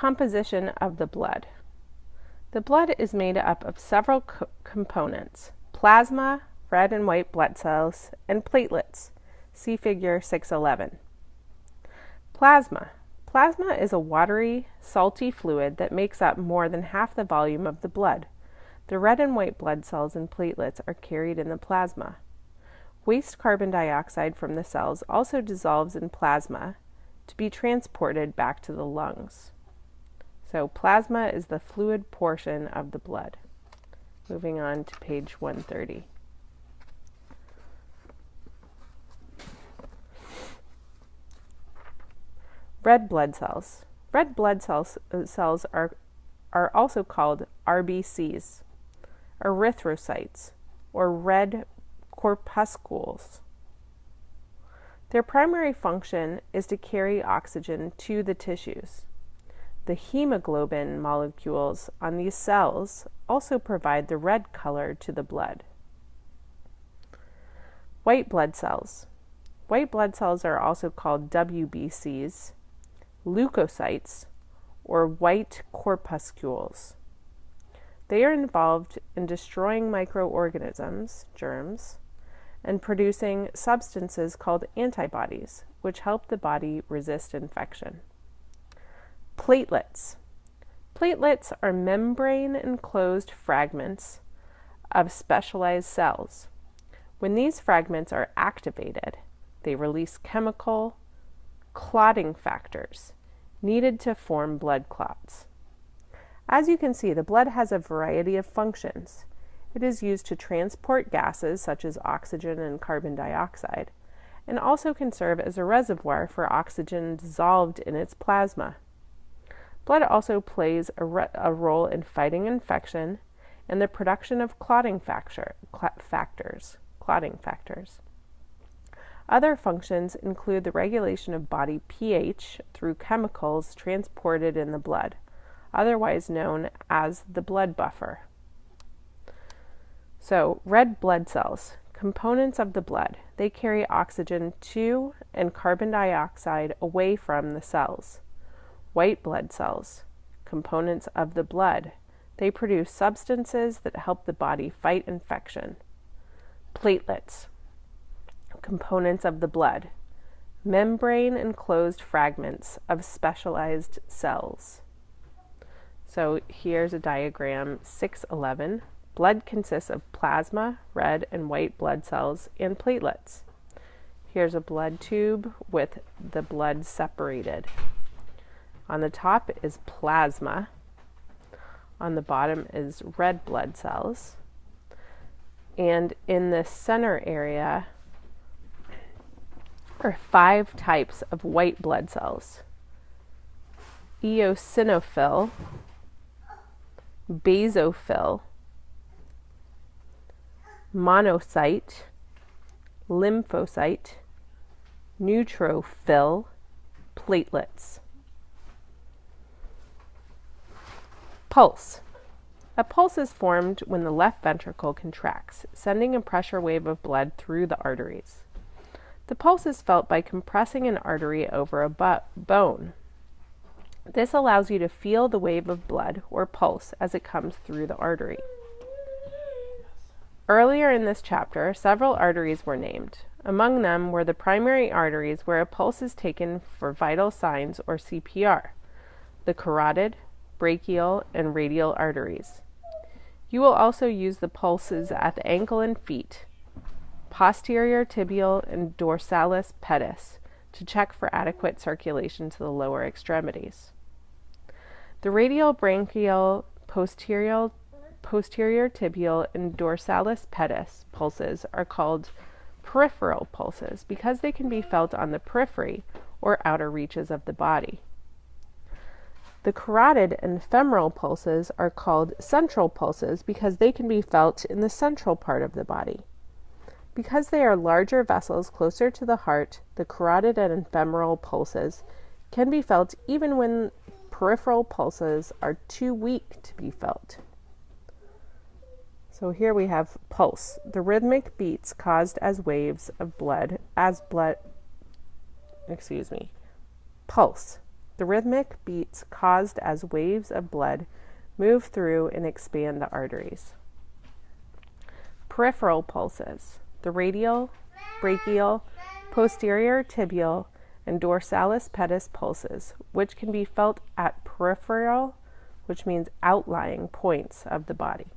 Composition of the blood. The blood is made up of several components: plasma, red and white blood cells, and platelets. See figure 611. Plasma. Plasma is a watery, salty fluid that makes up more than half the volume of the blood. The red and white blood cells and platelets are carried in the plasma. Waste carbon dioxide from the cells also dissolves in plasma to be transported back to the lungs. So plasma is the fluid portion of the blood. Moving on to page 130. Red blood cells. Red blood cells are also called RBCs, erythrocytes, or red corpuscles. Their primary function is to carry oxygen to the tissues. The hemoglobin molecules on these cells also provide the red color to the blood. White blood cells. White blood cells are also called WBCs, leukocytes, or white corpuscles. They are involved in destroying microorganisms, germs, and producing substances called antibodies, which help the body resist infection. Platelets. Platelets are membrane-enclosed fragments of specialized cells. When these fragments are activated, they release chemical clotting factors needed to form blood clots. As you can see, the blood has a variety of functions. It is used to transport gases such as oxygen and carbon dioxide, and also can serve as a reservoir for oxygen dissolved in its plasma. Blood also plays a role in fighting infection and the production of clotting factors. Other functions include the regulation of body pH through chemicals transported in the blood, otherwise known as the blood buffer. So, red blood cells, components of the blood. They carry oxygen to and carbon dioxide away from the cells. White blood cells, components of the blood. They produce substances that help the body fight infection. Platelets, components of the blood. Membrane-enclosed fragments of specialized cells. So here's a diagram 611. Blood consists of plasma, red and white blood cells, and platelets. Here's a blood tube with the blood separated. On the top is plasma. On the bottom is red blood cells. And in the center area are 5 types of white blood cells: eosinophil, basophil, monocyte, lymphocyte, neutrophil, platelets. Pulse. A pulse is formed when the left ventricle contracts, sending a pressure wave of blood through the arteries. The pulse is felt by compressing an artery over a bone. This allows you to feel the wave of blood, or pulse, as it comes through the artery. Earlier in this chapter, several arteries were named. Among them were the primary arteries where a pulse is taken for vital signs or CPR, the carotid, brachial, and radial arteries. You will also use the pulses at the ankle and feet, posterior tibial and dorsalis pedis, to check for adequate circulation to the lower extremities. The radial, brachial, posterior tibial, and dorsalis pedis pulses are called peripheral pulses because they can be felt on the periphery or outer reaches of the body. The carotid and femoral pulses are called central pulses because they can be felt in the central part of the body. Because they are larger vessels closer to the heart, the carotid and femoral pulses can be felt even when peripheral pulses are too weak to be felt. So here we have pulse, the rhythmic beats caused as waves of blood, Pulse, The rhythmic beats caused as waves of blood move through and expand the arteries. Peripheral pulses. The radial, brachial, posterior tibial, and dorsalis pedis pulses, which can be felt at peripheral, which means outlying points of the body.